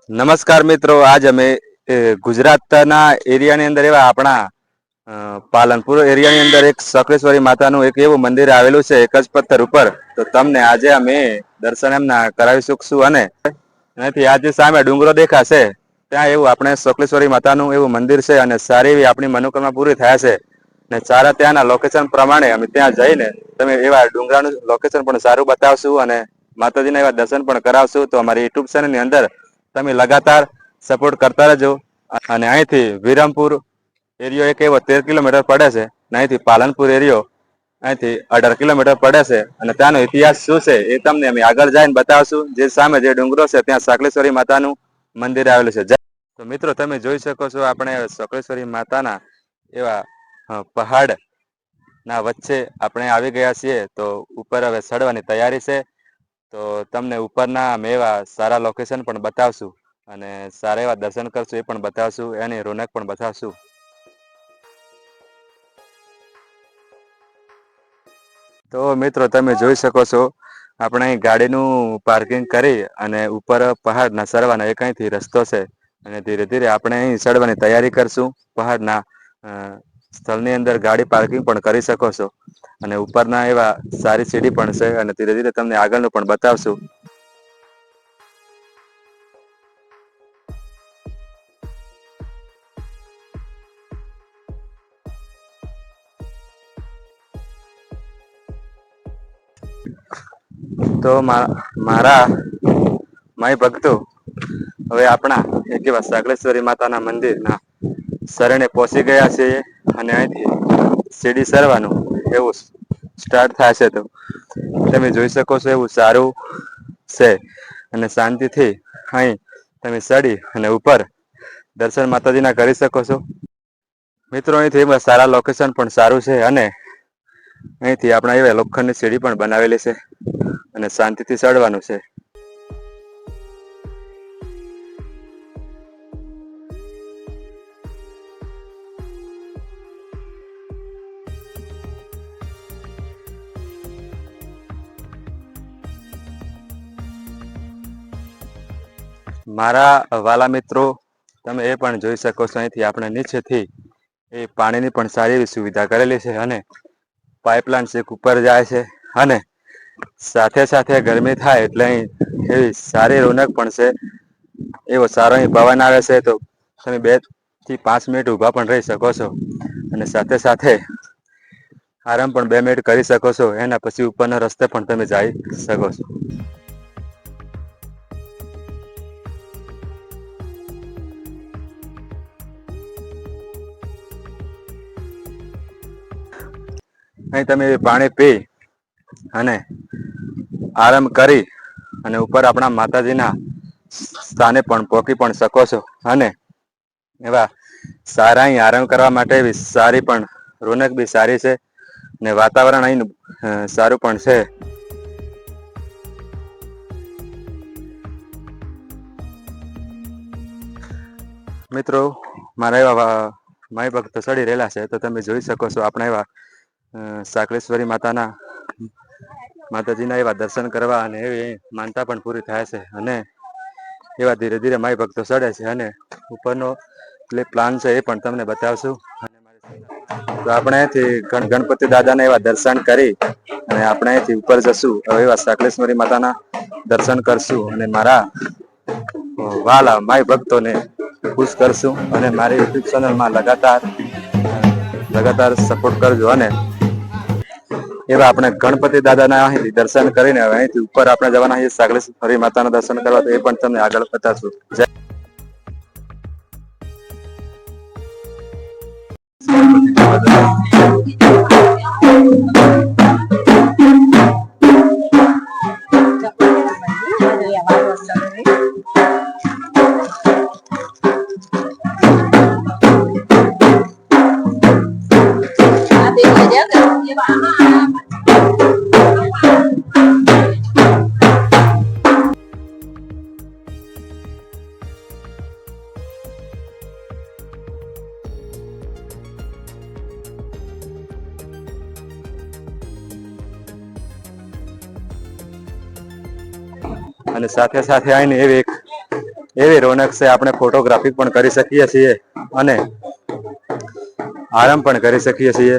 નમસ્કાર મિત્રો, આજ અમે ગુજરાતના એરિયાની અંદર એવા આપણા પાલનપુર એરિયાની અંદર એક સકલેશ્વરી માતાનું એક એવું મંદિર આવેલું છે એક જ પથ્થર ઉપર. તો તમને આજે અમે દર્શન એમના કરાવી શકશું અને નથી આજે સામે ડુંગરો દેખાશે ત્યાં એવું આપણે સકલેશ્વરી માતાનું એવું મંદિર છે અને સારી એવી આપણી મનોકામના પૂરી થયા છે. ને સારા ત્યાંના લોકેશન પ્રમાણે અમે ત્યાં જઈને તમે એવા ડુંગરાનું લોકેશન પણ સારું બતાવશું અને માતાજીના એવા દર્શન પણ કરાવશું. તો અમારી યુટ્યુબ ચેનલની અંદર તમે લગાતાર સપોર્ટ કરતા રહેજો. અને અહીંથી વિરમપુર એરિયો એક એવો 13 કિલોમીટર પડે છે. અહીંથી પાલનપુર એરિયો અહીંથી 18 કિલોમીટર પડે છે. અને ત્યાંનો ઇતિહાસ શું છે એ તમને અમે આગળ જઈને બતાવશું. જે સામે જે ડુંગરો છે ત્યાં સકલેશ્વરી માતાનું મંદિર આવેલું છે. તો મિત્રો તમે જોઈ શકો છો આપણે સકલેશ્વરી માતાના એવા પહાડ ના વચ્ચે આપણે આવી ગયા છીએ. તો ઉપર હવે ચડવાની તૈયારી છે. તો તમને ઉપરના એવા સારા લોકેશન પણ બતાવશું અને સારા એવા દર્શન કરશું એ પણ બતાવશું, એની રોનક પણ બતાવશું. તો મિત્રો તમે જોઈ શકો છો આપણે અહીં ગાડીનું પાર્કિંગ કરી અને ઉપર પહાડના સરવાનો એક અહીંથી રસ્તો છે. અને ધીરે ધીરે આપણે અહીં ચડવાની તૈયારી કરશું. પહાડના સ્થળની અંદર ગાડી પાર્કિંગ પણ કરી શકો છો. અને ઉપરના એવા સારી સીડી પણ છે અને ધીરે ધીરે તમને આગળનું પણ બતાવશું. તો મારા માય ભક્તો હવે આપણા એક એવા સકલેશ્વરી માતાના મંદિરના શરણે પહોંચી ગયા છે. અને અહીંથી સીડી સરવાનું એવું સ્ટાર્ટ થાય છે. તો તમે જોઈ શકો છો એવું સારું છે અને શાંતિથી અહીં તમે ચડી અને ઉપર દર્શન માતાજીના કરી શકો છો. મિત્રો અહીંથી સારા લોકેશન પણ સારું છે અને અહીંથી આપણા એવા લોખંડની સીડી પણ બનાવેલી છે અને શાંતિથી ચડવાનું છે. મારા વાલા મિત્રો તમે એ પણ જોઈ શકો છો અહીંથી આપણે નીચેથી એ પાણીની પણ સારી એવી સુવિધા કરેલી છે અને પાઇપલાઇન છેક ઉપર જાય છે. અને સાથે સાથે ગરમી થાય એટલે અહીં એવી સારી રોનક પણ છે. એવો સારો અહીં પવન આવે છે. તો તમે 2 થી 5 મિનિટ ઊભા પણ રહી શકો છો અને સાથે સાથે આરામ પણ 2 મિનિટ કરી શકો છો. એના પછી ઉપરના રસ્તે પણ તમે જઈ શકો છો. અહીં તમે પાણી પી અને આરામ કરી અને ઉપર આપણા માતાજીના સ્થાને પણ પહોંચી પણ શકો છો. અને એવા સારા અહીં આરામ કરવા માટે બી સારી પણ રોનક બી સારી છે ને વાતાવરણ અહીં સારું પણ છે. મિત્રો મારા એવા માય ભક્તો ચડી રહેલા છે. તો તમે જોઈ શકો છો આપણે એવા સકલેશ્વરી માતાજીના એવા દર્શન કરવા અને એવી માનતા પણ પૂરી થાય છે. અને એવા ધીરે ધીરે માઈ ભક્તો ચડે છે અને ઉપરનો પ્લાન છે એ પણ તમને બતાવશું. તો આપણે અહીંથી ગણપતિ દાદાના એવા દર્શન કરી અને આપણે અહીંથી ઉપર જશું. હવે એવા સકલેશ્વરી માતાના દર્શન કરશું અને મારા વાલા માઈ ભક્તોને ખુશ કરશું. અને મારી યુટ્યુબ ચેનલમાં લગાતાર સપોર્ટ કરજો. અને એવા આપણે ગણપતિ દાદાના અહીંથી દર્શન કરીને અહીંથી ઉપર આપણે જવાના સકલેશ્વરી માતાના દર્શન કરવા. તો એ પણ તમને આગળ બતાવશું. અને સાથે સાથે આવીને એવી એક એવી રોનક છે. આપણે ફોટોગ્રાફી પણ કરી શકીએ છીએ અને આરામ પણ કરી શકીએ છીએ.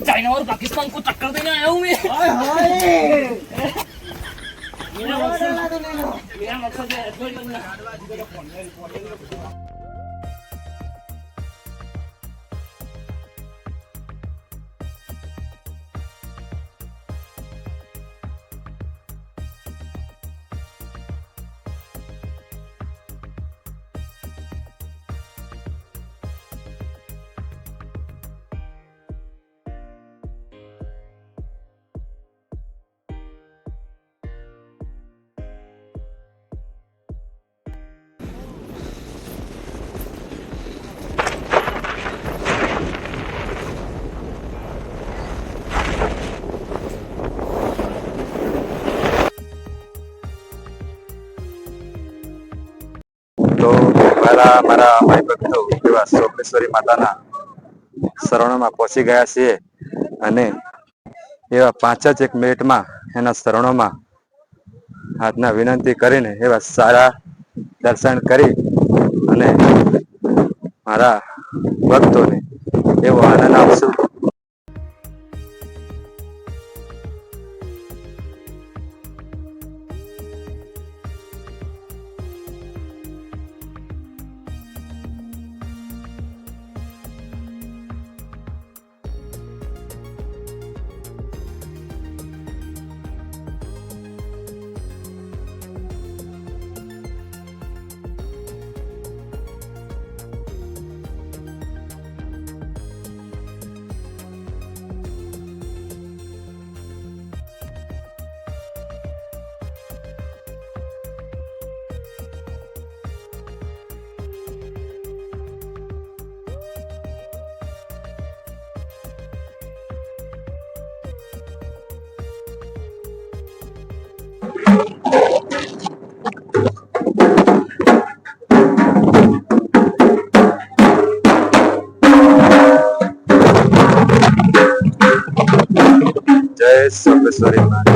चाइना और पाकिस्तान को टक्कर देने आया हूँ मैं। मेरा मकसद है તો પહેલા મારા ભાઈ ભક્તો એવા સોમેશ્વરી માતાના શરણોમાં પહોંચી ગયા છીએ અને એવા 5 જ મિનિટમાં એના શરણોમાં હાથના વિનંતી કરીને એવા સારા દર્શન કરી અને મારા ભક્તોને એવો આનંદ આપશું. જય સોમેશ્વરી મહાદેવ.